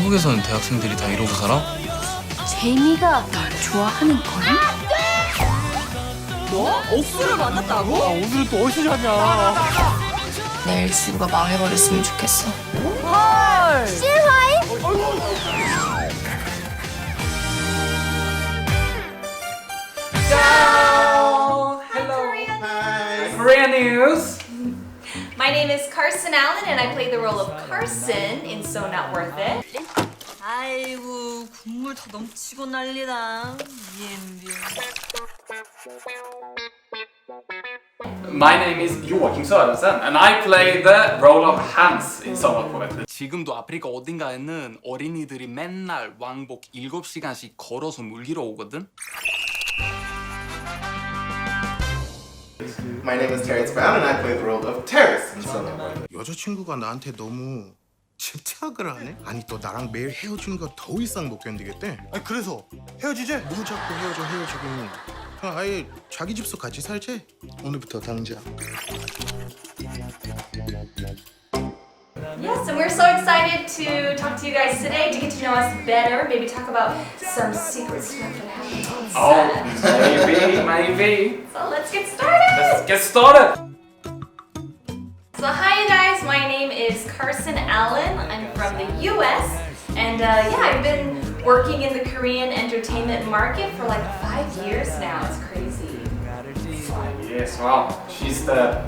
한국에서는 대학생들이 다 이러고 살아? 제이미가 널 좋아하는 거니? 뭐? 옥수를 만났다고? 오늘은 또 어디서 잤냐? 내 일시구가 망해버렸으면 좋겠어. 헐! Hello! Hi! COREANEWS! My name is Carson Allen and I play the role of Carson in So Not Worth It. 아이고 국물 다 넘치고 난리다. My name is Joakim Sorensen and I play the role of Hans in So Not Worth It. 지금도 아프리카 어딘가에는 어린이들이 맨날 왕복 7시간씩 걸어서 물리러 오거든? My name is Terris Brown and I play the role of Terris in So Not Worth It. 여자친구가 나한테 너무 집착을 하네? 아니 또 나랑 매일 헤어지는 거 더 이상 못 견디겠대. 아니 그래서 헤어지재? 뭐 자꾸 헤어지긴. 아예 자기 집서 같이 살지? 오늘부터 당장. Yes, and we're so excited to talk to you guys today to get to know us better, maybe talk about some secret stuff that happened on set. Maybe. So let's get started! Let's get started! So hi you guys, my name is Carson Allen. I'm from the US and I've been working in the Korean entertainment market for like 5 years now. It's crazy. Yes, wow. She's the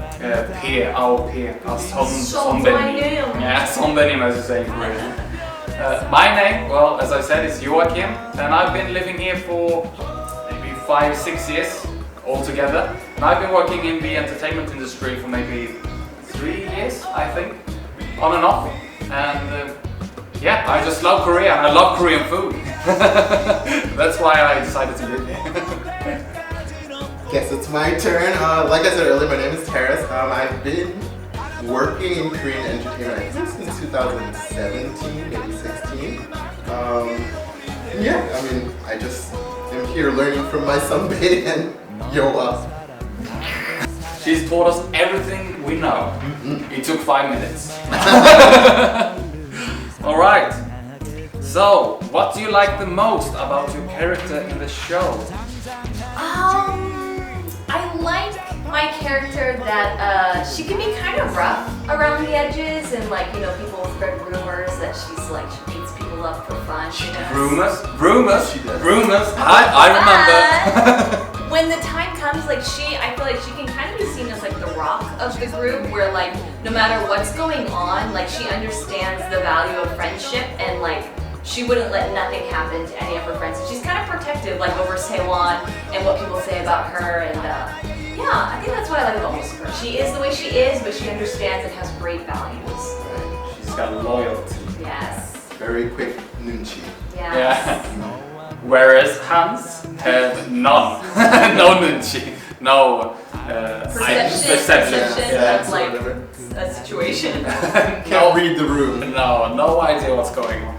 peer, our peer. Our 선배님. Yeah, 선배님 as you say in Korean. My name, well, as I said, is Joakim and I've been living here for maybe 5-6 years altogether. And I've been working in the entertainment industry for maybe 3 years, I think, on and off. And I just love Korea and I love Korean food. That's why I decided to live here. Yes, it's my turn. Like I said earlier, my name is Terris. I've been working in Korean entertainment I think since 2017, maybe 16. I mean, I just am here learning from my sunbae and Yoa. She's taught us everything we know. It took 5 minutes. Alright. So, what do you like the most about your character in the show? I like my character that she can be kind of rough around the edges and people spread rumors that she beats people up for fun. Rumors? I remember. When the time comes, I feel like she can kind of be seen as the rock of the group, where no matter what's going on, she understands the value of friendship and she wouldn't let nothing happen to any of her friends. And she's kind of protective, over Taewon and what people say about her. And I think that's what I like about most of her. She is the way she is, but she understands and has great values. She's got loyalty. Yes. Very quick nunchi. Yes. Yeah. Whereas Hans had none. No nunchi. No perception. That's a situation. Can't read the room. No idea what's going on.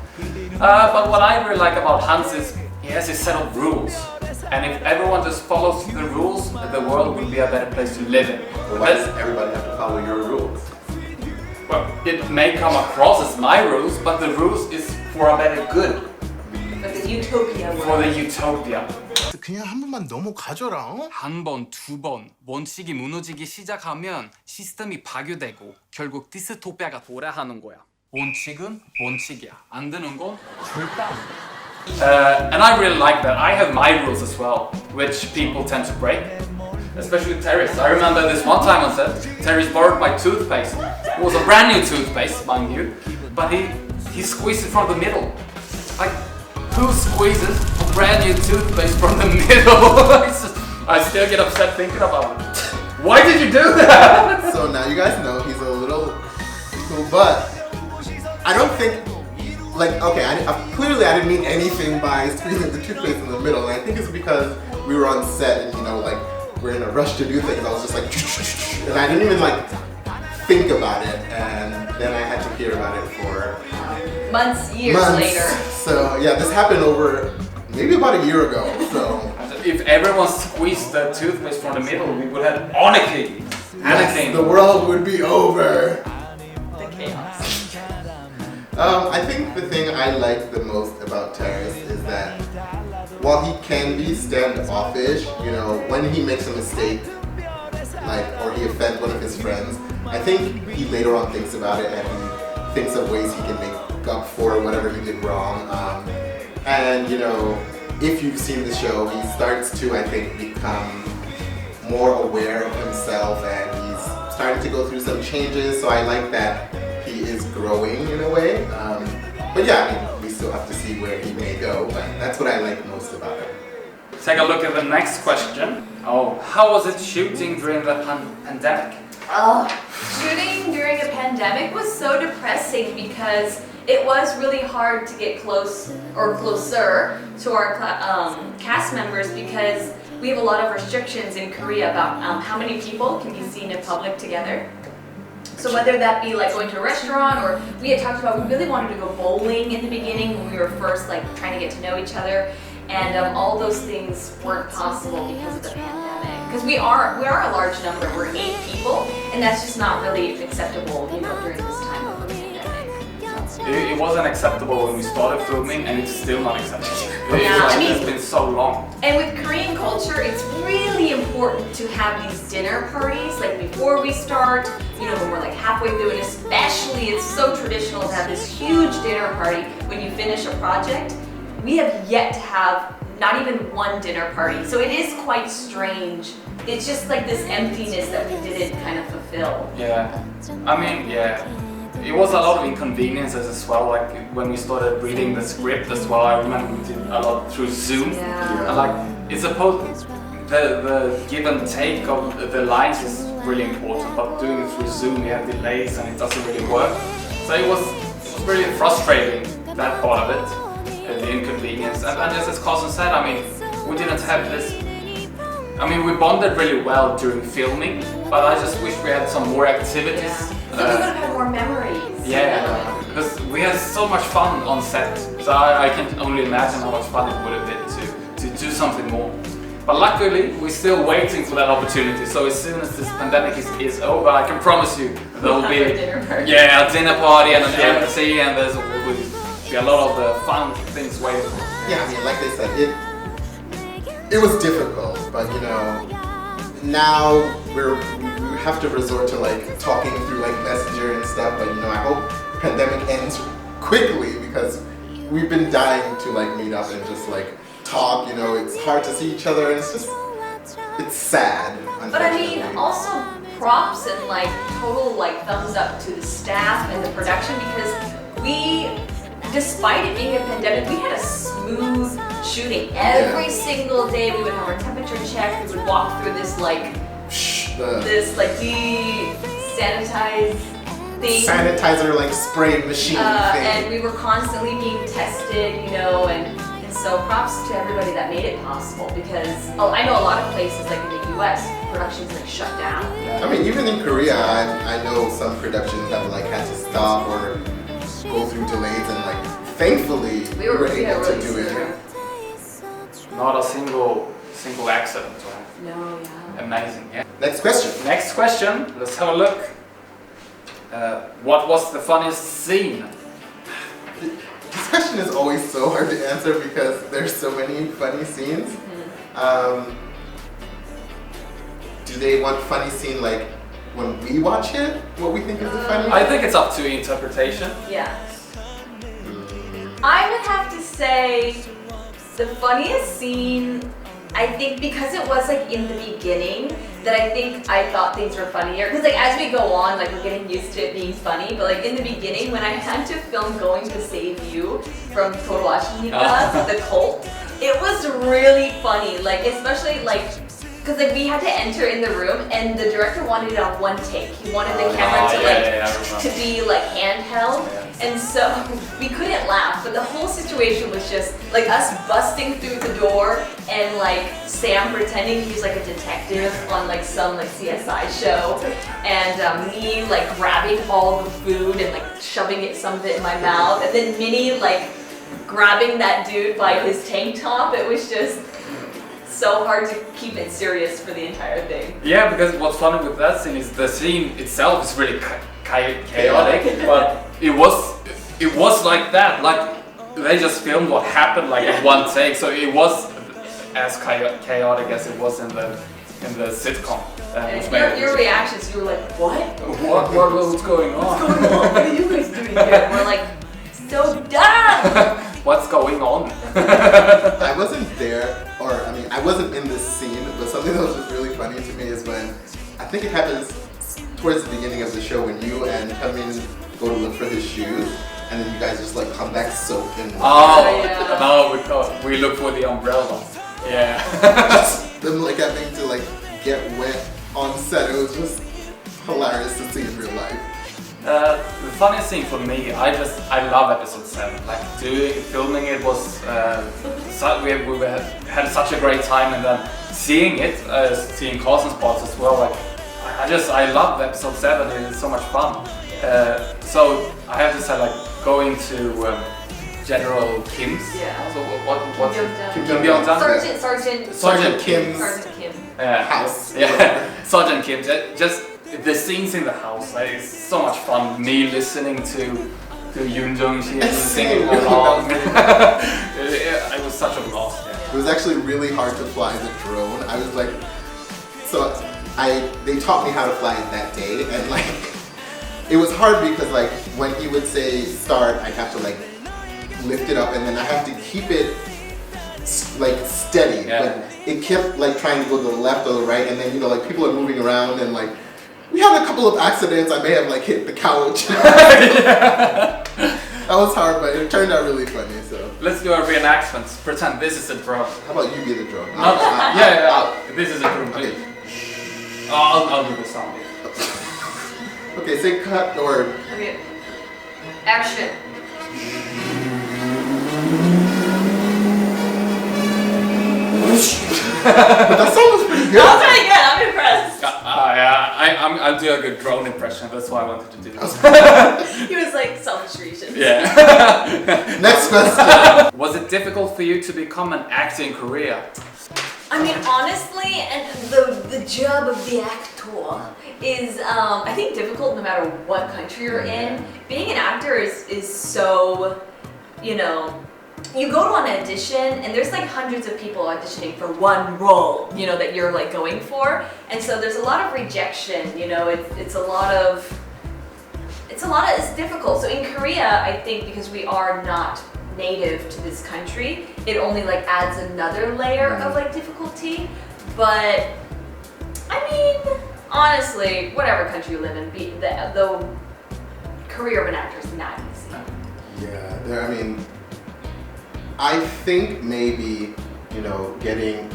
But what I really like about Hans is he has his set of rules. And if everyone just follows the rules, the world will be a better place to live in. Why does everybody have to follow your rules? Well, it may come across as my rules, but the rules is for a better good. For the utopia. For the utopia. 그냥 한 번만 넘어가줘라. 어? 한 번, 두 번 원칙이 무너지기 시작하면 시스템이 파괴되고 결국 디스토피아가 도래하는 거야. 원칙은 원칙이야. 안 되는 건 절대 안 돼. And I really like that. I have my rules as well, which people tend to break. Especially Terris. I remember this one time on set, Terris borrowed my toothpaste. It was a brand new toothpaste, mind you, but he squeezed it from the middle. Who squeezes a brand new toothpaste from the middle? I still get upset thinking about it. Why did you do that? So now you guys know he's a little, but I don't think, clearly I didn't mean anything by squeezing the toothpaste in the middle, and I think it's because we were on set and we're in a rush to do things. I was just and I didn't even think about it, and then I had to hear about it for years later. So yeah, this happened over maybe about a year ago. So if everyone squeezed the toothpaste from the middle, we would have anarchy. Yes, the world would be over. The chaos. I think the thing I like the most about Terris is that while he can be standoffish, you know, when he makes a mistake, like, or he offends one of his friends, I think he later on thinks about it and he thinks of ways he can make up for whatever he did wrong. And you know, if you've seen the show, he starts to, I think, become more aware of himself and he's starting to go through some changes. So I like that he is growing in a way. But yeah, I mean, we still have to see where he may go, but that's what I like most about him. Take a look at the next question. Oh, how was it shooting during the pandemic? Shooting during a pandemic was so depressing because it was really hard to get close or closer to our cast members because we have a lot of restrictions in Korea about how many people can be seen in public together. So whether that be like going to a restaurant, or we had talked about we really wanted to go bowling in the beginning when we were first like trying to get to know each other, and all those things weren't possible because of the pandemic. Because we are a large number, we're 8 people, and that's just not really acceptable, you know, during this time of the pandemic. It wasn't acceptable when we started filming, and it's still not acceptable. Yeah, I mean, it's been so long. And with Korean culture, it's really important to have these dinner parties, like before we start, you know, when we're like halfway through, and especially it's so traditional to have this huge dinner party when you finish a project. We have yet to have not even one dinner party, so it is quite strange. It's just like this emptiness that we didn't kind of fulfill. Yeah, I mean, yeah. It was a lot of inconveniences as well, like when we started reading the script as well. I remember we did a lot through Zoom. Yeah. And like, it's supposed, the give and take of the lines is really important, but doing it through Zoom, you have delays and it doesn't really work. So it was really frustrating, that part of it, the inconvenience. And as Carson said, I mean, we didn't have this, I mean, we bonded really well during filming, but I just wish we had some more activities. Yeah. So we would have had more memories. Yeah, because we had so much fun on set, so I can only imagine how much fun it would have been to do something more. But luckily, we're still waiting for that opportunity, so as soon as this pandemic is over, I can promise you there will be a dinner party. Yeah, a dinner party and an MC, and there will be a lot of the fun things waiting for. Yeah, I mean, like they said, it was difficult, but you know, now we have to resort to like talking through like Messenger and stuff. But you know, I hope pandemic ends quickly because we've been dying to like meet up and just like talk. You know, it's hard to see each other, and it's sad. But I mean, also props and like total like thumbs up to the staff and the production, because we, despite it being a pandemic, we had a smooth shooting. Every single day we would have our temperature checked, we would walk through this like sanitize thing. Sanitizer like spray machine thing. And we were constantly being tested, you know, and so props to everybody that made it possible, because I know a lot of places like in the US, productions like shut down. I mean, even in Korea, I know some productions have like had to stop or go through delays, and like thankfully we were able to do it. Not a single accident. Right? No, yeah. Amazing. Yeah. Next question. Next question. Let's have a look. What was the funniest scene? This question is always so hard to answer because there's so many funny scenes. Do they want funny scene like when we watch it? What we think is the funny? I think it's up to interpretation. Yeah. I would have to say the funniest scene, I think because it was like in the beginning, that I think I thought things were funnier. Because like as we go on, like we're getting used to it being funny, but like in the beginning when I had to film Going to Save You from Torwashnika, the cult, it was really funny. Like especially like, because like we had to enter in the room and the director wanted it on one take. He wanted the camera to be like handheld. And so we couldn't laugh, but the whole situation was just like us busting through the door and like Sam pretending he's like a detective on like some like CSI show, and me like grabbing all the food and like shoving some of it in my mouth, and then Minnie like grabbing that dude by his tank top. It was just so hard to keep it serious for the entire thing. Yeah, because what's funny with that scene is the scene itself is really chaotic, but it was like that. Like they just filmed what happened like in one take, so it was as chaotic as it was in the sitcom. Your reactions, you were like, what? What's going on? What are you guys doing here? And we're like, so dumb! What's going on? I wasn't there, or I mean, I wasn't in this scene, but something that was just really funny to me is when, I think it happens towards the beginning of the show when you and Taemin go to look for his shoes, and then you guys just like come back soaked in water. Oh, yeah. no, we look for the umbrella. Yeah. Them like having to like get wet on set, it was just hilarious to see in real life. The funniest thing for me, I love episode 7. Like filming it was, we had such a great time, and then seeing it, seeing Carson's parts as well. Like I love episode 7. It's so much fun. So I have to say, like going to General Kim's. Yeah. So what's Kim Kim Byung-jang? Sergeant Kim's Kim. house. Yeah, Sergeant Kim. Just the scenes in the house, like, it's so much fun. Me listening to Yoon Jung-shi singing along. It was such a blast. Yeah. It was actually really hard to fly the drone. I was like, they taught me how to fly it that day, and like, it was hard because like when he would say start, I'd have to like lift it up, and then I have to keep it like steady. Yeah. But it kept like trying to go to the left or the right, and then like people are moving around, and like we had a couple of accidents. I may have like hit the couch. That was hard, but it turned out really funny. So let's do a reenactment. Pretend this is a drone. how about you be the drone? This is a drone. Okay. I'll do the sound. Okay, say cut or Okay. Action. but that song was pretty good. That was really good. I'm impressed. I'll do a good drone impression. That's why I wanted to do this. He was like self-expression. Yeah. Next question. Was it difficult for you to become an actor in Korea? I mean, honestly, and the job of the actor is, I think, difficult no matter what country you're in. Being an actor is so, you know, you go to an audition and there's like hundreds of people auditioning for one role, you know, that you're like going for, and so there's a lot of rejection. You know, it's difficult. So in Korea, I think because we are not native to this country, it only like adds another layer of like difficulty. But I mean, honestly, whatever country you live in, the career of an actor is not easy. Yeah, I mean, I think maybe, you know, getting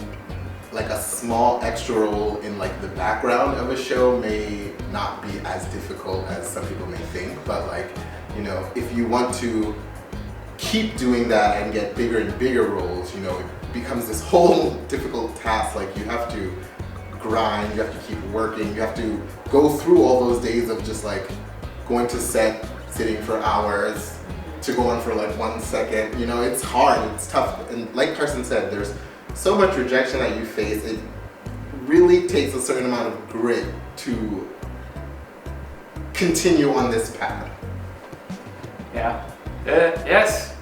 like a small extra role in like the background of a show may not be as difficult as some people may think, but like, you know, if you want to keep doing that and get bigger and bigger roles, you know, it becomes this whole difficult task. Like you have to grind, you have to keep working, you have to go through all those days of just like going to set, sitting for hours, to go on for like 1 second. You know, it's hard, it's tough. And like Carson said, there's so much rejection that you face. It really takes a certain amount of grit to continue on this path. Yeah. Yes,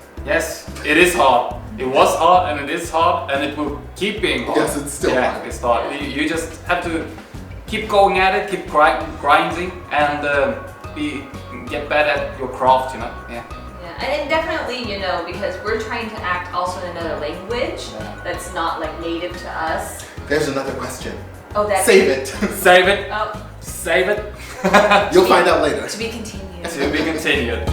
it is hard. It was hard, and it is hard, and it will keep being hard. Yes, it's still hard. It's hard. You just have to keep going at it, keep grinding, and get better at your craft, you know? Yeah. And definitely, you know, because we're trying to act also in another language that's not like native to us. There's another question. Oh, that's Save it. Save it. Oh, Save it. You'll find out later. to be continued. To be continued.